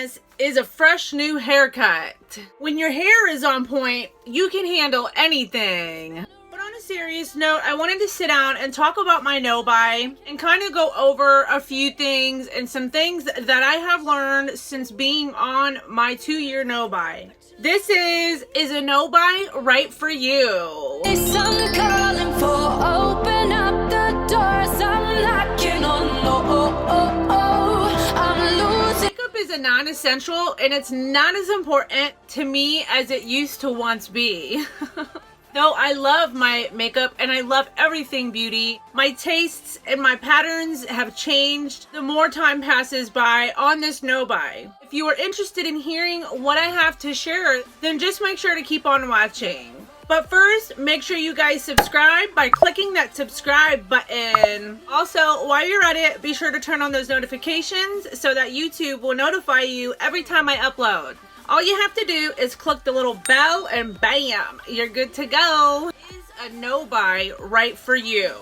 Christmas is a fresh new haircut. When your hair is on point, you can handle anything. But on a serious note, I wanted to sit down and talk about my Nobuy and kind of go over a few things and some things that I have learned since being on my 2-year Nobuy. This is a Nobuy Right For You? Some calling for open up the doors. I'm knocking on. I'm losing. Makeup is a non-essential and it's not as important to me as it used to once be. Though I love my makeup and I love everything beauty, my tastes and my patterns have changed the more time passes by on this Nobuy. If you are interested in hearing what I have to share, then just make sure to keep on watching. But first, make sure you guys subscribe by clicking that subscribe button. Also, while you're at it, be sure to turn on those notifications so that YouTube will notify you every time I upload. All you have to do is click the little bell and bam, you're good to go. Is a Nobuy right for you?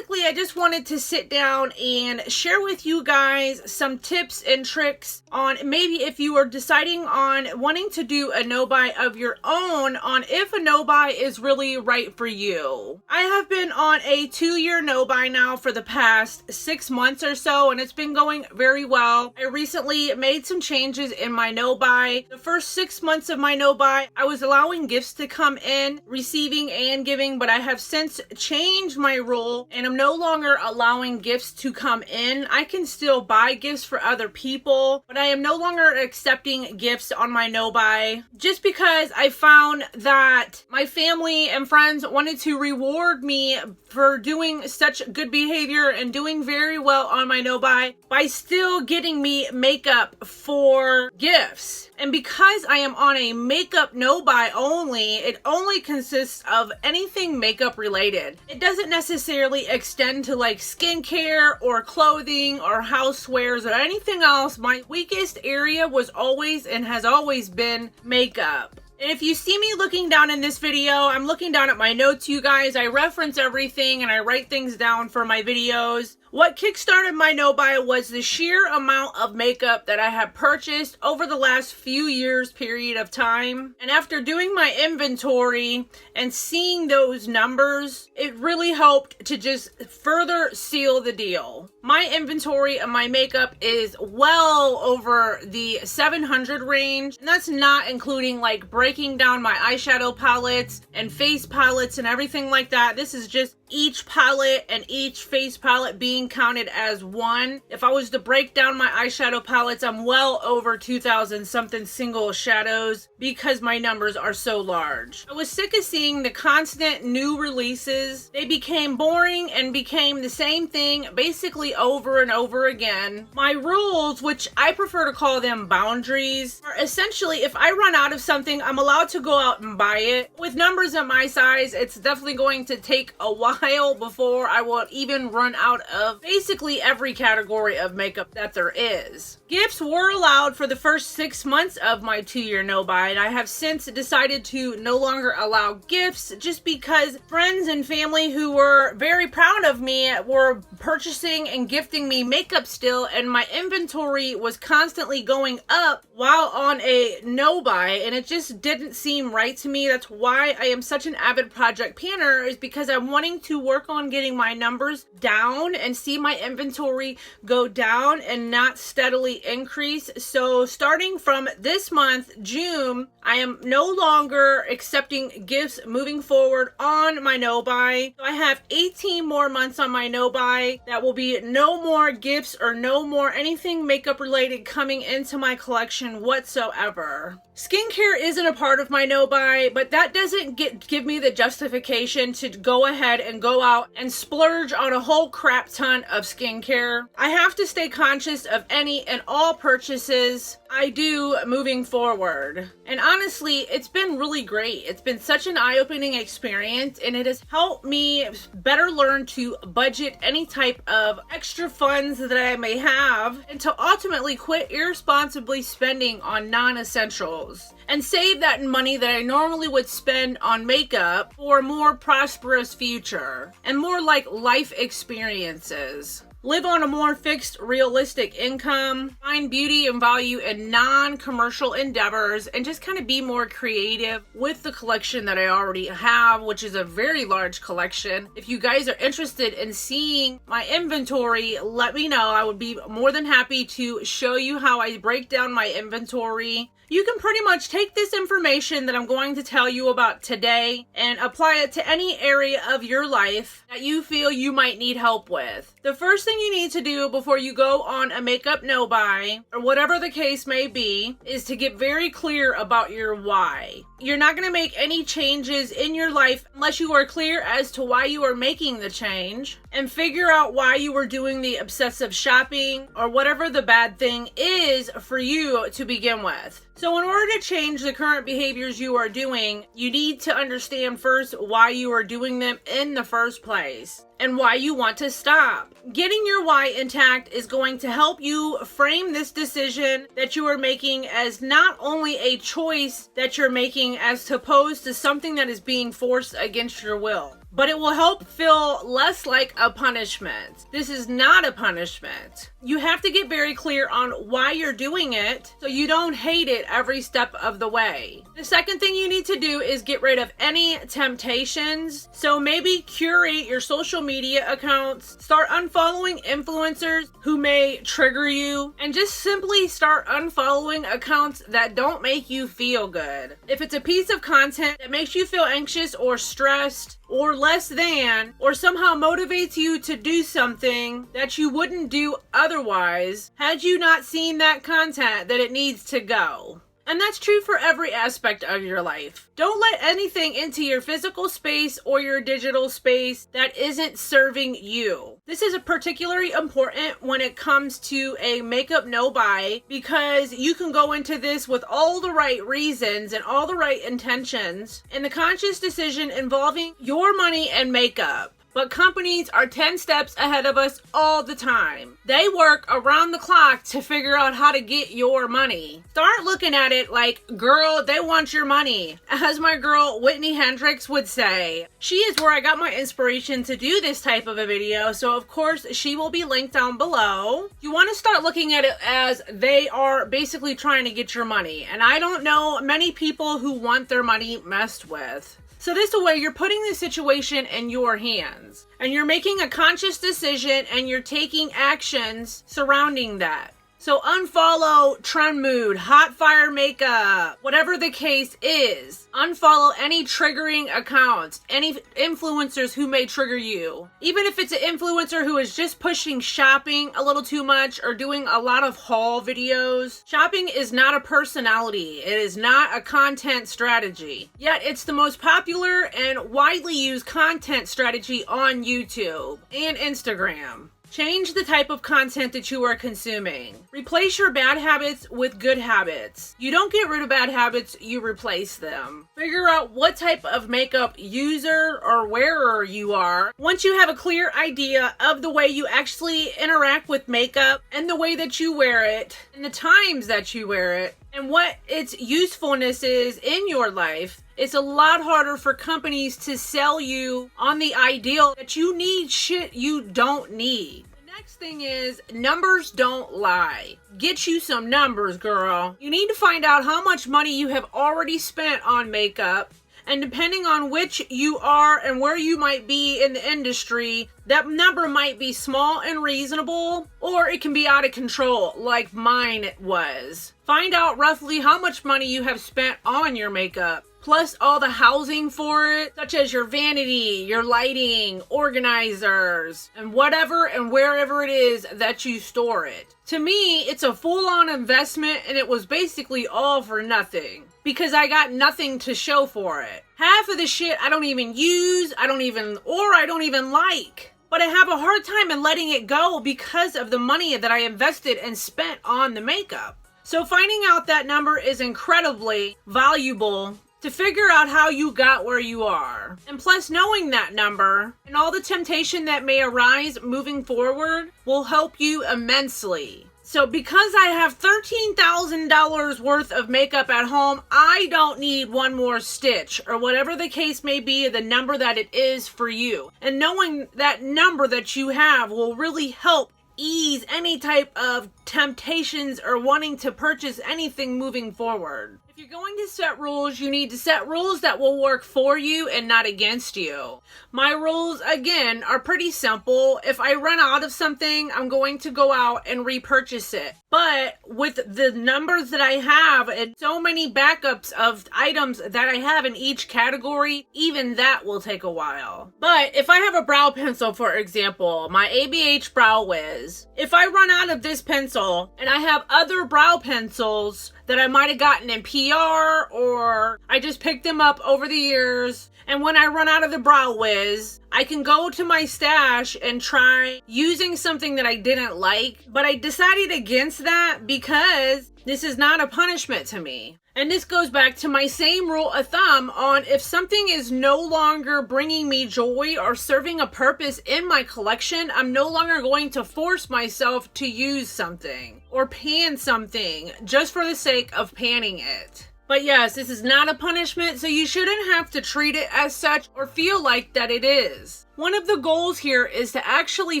I just wanted to sit down and share with you guys some tips and tricks on maybe if you are deciding on wanting to do a Nobuy of your own on if a Nobuy is really right for you. I have been on a 2-year Nobuy now for the past 6 months or so, and it's been going very well. I recently made some changes in my Nobuy. The first 6 months of my Nobuy, I was allowing gifts to come in, receiving and giving, but I have since changed my rule and I'm no longer allowing gifts to come in. I can still buy gifts for other people, but I am no longer accepting gifts on my Nobuy just because I found that my family and friends wanted to reward me for doing such good behavior and doing very well on my Nobuy by still getting me makeup for gifts. And because I am on a makeup Nobuy only, it only consists of anything makeup related. It doesn't necessarily extend to like skincare or clothing or housewares or anything else. My weakest area was always and has always been makeup. And if you see me looking down in this video, I'm looking down at my notes, you guys. I reference everything and I write things down for my videos. What kickstarted my Nobuy was the sheer amount of makeup that I have purchased over the last few years period of time. And after doing my inventory and seeing those numbers, it really helped to just further seal the deal. My inventory of my makeup is well over the 700 range. And that's not including like breaking down my eyeshadow palettes and face palettes and everything like that. This is just each palette and each face palette being counted as one. If I was to break down my eyeshadow palettes, I'm well over 2,000 something single shadows because my numbers are so large. I was sick of seeing the constant new releases. They became boring and became the same thing basically over and over again. My rules, which I prefer to call them boundaries, are essentially if I run out of something, I'm allowed to go out and buy it. With numbers of my size, it's definitely going to take a while before I will even run out of basically every category of makeup that there is. Gifts were allowed for the first 6 months of my 2-year Nobuy, and I have since decided to no longer allow gifts just because friends and family who were very proud of me were purchasing and gifting me makeup still, and my inventory was constantly going up while on a Nobuy, and it just didn't seem right to me. That's why I am such an avid project planner, is because I'm wanting to work on getting my numbers down and see my inventory go down and not steadily increase. So starting from this month, June, I am no longer accepting gifts moving forward on my Nobuy. So I have 18 more months on my Nobuy. That will be no more gifts or no more anything makeup related coming into my collection whatsoever. Skincare isn't a part of my Nobuy, but that doesn't give me the justification to go ahead and go out and splurge on a whole crap ton ton of skincare. I have to stay conscious of any and all purchases I do moving forward. And honestly, it's been really great. It's been such an eye-opening experience, and it has helped me better learn to budget any type of extra funds that I may have, and to ultimately quit irresponsibly spending on non-essentials and save that money that I normally would spend on makeup for a more prosperous future and more like life experiences. Live on a more fixed, realistic income, find beauty and value in non-commercial endeavors, and just kind of be more creative with the collection that I already have, which is a very large collection. If you guys are interested in seeing my inventory, let me know. I would be more than happy to show you how I break down my inventory. You can pretty much take this information that I'm going to tell you about today and apply it to any area of your life that you feel you might need help with. The first thing you need to do before you go on a makeup no-buy, or whatever the case may be, is to get very clear about your why. You're not going to make any changes in your life unless you are clear as to why you are making the change, and figure out why you were doing the obsessive shopping or whatever the bad thing is for you to begin with. So in order to change the current behaviors you are doing, you need to understand first why you are doing them in the first place and why you want to stop. Getting your why intact is going to help you frame this decision that you are making as not only a choice that you're making as opposed to something that is being forced against your will, but it will help feel less like a punishment. This is not a punishment. You have to get very clear on why you're doing it so you don't hate it every step of the way. The second thing you need to do is get rid of any temptations. So maybe curate your social media accounts, start unfollowing influencers who may trigger you, and just simply start unfollowing accounts that don't make you feel good. If it's a piece of content that makes you feel anxious or stressed, or less than, or somehow motivates you to do something that you wouldn't do otherwise had you not seen that content, that it needs to go. And that's true for every aspect of your life. Don't let anything into your physical space or your digital space that isn't serving you. This is particularly important when it comes to a makeup no-buy, because you can go into this with all the right reasons and all the right intentions and the conscious decision involving your money and makeup. But companies are 10 steps ahead of us all the time. They work around the clock to figure out how to get your money. Start looking at it like, girl, they want your money. As my girl Whitney Hendricks would say. She is where I got my inspiration to do this type of a video, so of course she will be linked down below. You want to start looking at it as they are basically trying to get your money. And I don't know many people who want their money messed with. So this way, you're putting the situation in your hands, and you're making a conscious decision, and you're taking actions surrounding that. So unfollow Trend Mood, Hot Fire Makeup, whatever the case is. Unfollow any triggering accounts, any influencers who may trigger you. Even if it's an influencer who is just pushing shopping a little too much or doing a lot of haul videos. Shopping is not a personality. It is not a content strategy. Yet it's the most popular and widely used content strategy on YouTube and Instagram. Change the type of content that you are consuming. Replace your bad habits with good habits. You don't get rid of bad habits, you replace them. Figure out what type of makeup user or wearer you are. Once you have a clear idea of the way you actually interact with makeup and the way that you wear it and the times that you wear it and what its usefulness is in your life, it's a lot harder for companies to sell you on the ideal that you need shit you don't need. The next thing is, numbers don't lie. Get you some numbers, girl. You need to find out how much money you have already spent on makeup, and depending on which you are and where you might be in the industry, that number might be small and reasonable, or it can be out of control, like mine was. Find out roughly how much money you have spent on your makeup, plus all the housing for it, such as your vanity, your lighting, organizers, and whatever and wherever it is that you store it. To me, it's a full-on investment, and it was basically all for nothing, because I got nothing to show for it. Half of the shit I don't even use, I don't even like. but I have a hard time in letting it go because of the money that I invested and spent on the makeup. So finding out that number is incredibly valuable to figure out how you got where you are. And plus, knowing that number and all the temptation that may arise moving forward will help you immensely. So because I have $13,000 worth of makeup at home, I don't need one more stitch, or whatever the case may be, the number that it is for you. And knowing that number that you have will really help ease any type of temptations or wanting to purchase anything moving forward. If you're going to set rules, you need to set rules that will work for you and not against you. My rules, again, are pretty simple. If I run out of something, I'm going to go out and repurchase it. But with the numbers that I have and so many backups of items that I have in each category, even that will take a while. But if I have a brow pencil, for example, my ABH Brow Wiz, if I run out of this pencil and I have other brow pencils that I might have gotten in PR, or I just picked them up over the years, and when I run out of the Brow Wiz, I can go to my stash and try using something that I didn't like, but I decided against that because this is not a punishment to me. And this goes back to my same rule of thumb on if something is no longer bringing me joy or serving a purpose in my collection, I'm no longer going to force myself to use something or pan something just for the sake of panning it. But yes, this is not a punishment, so you shouldn't have to treat it as such or feel like that it is. One of the goals here is to actually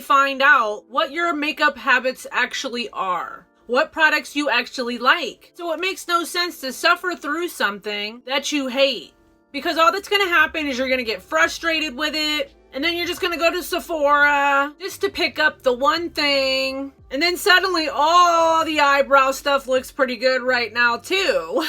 find out what your makeup habits actually are. What products you actually like. So it makes no sense to suffer through something that you hate, because all that's going to happen is you're going to get frustrated with it, and then you're just going to go to Sephora just to pick up the one thing, and then suddenly all the eyebrow stuff looks pretty good right now too.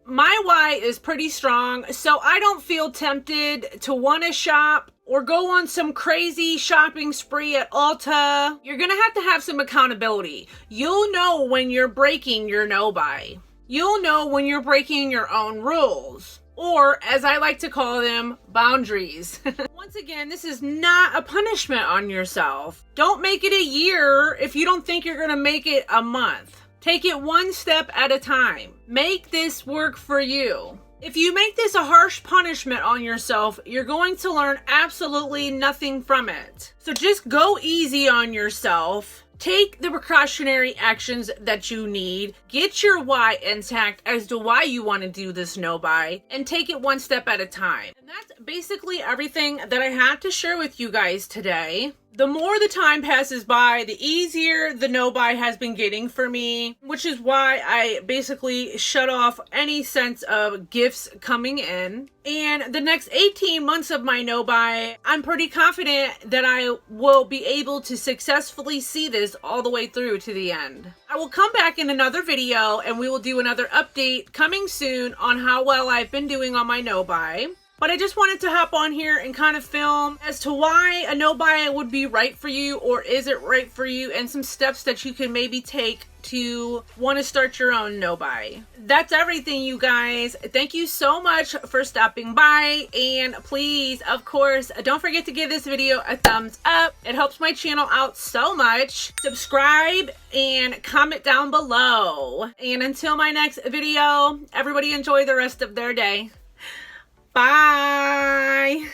My why is pretty strong, so I don't feel tempted to want to shop or go on some crazy shopping spree at Ulta. You're gonna have some accountability. You'll know when you're breaking your no-buy. You'll know when you're breaking your own rules, or as I like to call them, boundaries. Once again, this is not a punishment on yourself. Don't make it a year if you don't think you're gonna make it a month. Take it one step at a time. Make this work for you. If you make this a harsh punishment on yourself, you're going to learn absolutely nothing from it. So just go easy on yourself. Take the precautionary actions that you need. Get your why intact as to why you want to do this no-buy, and take it one step at a time. And that's basically everything that I had to share with you guys today. The more the time passes by, the easier the no-buy has been getting for me, which is why I basically shut off any sense of gifts coming in. And the next 18 months of my no-buy, I'm pretty confident that I will be able to successfully see this all the way through to the end. I will come back in another video and we will do another update coming soon on how well I've been doing on my no-buy. But I just wanted to hop on here and kind of film as to why a no-buy would be right for you, or is it right for you, and some steps that you can maybe take to want to start your own no-buy. That's everything, you guys. Thank you so much for stopping by, and please, of course, don't forget to give this video a thumbs up. It helps my channel out so much. Subscribe and comment down below. And until my next video, everybody enjoy the rest of their day. Bye.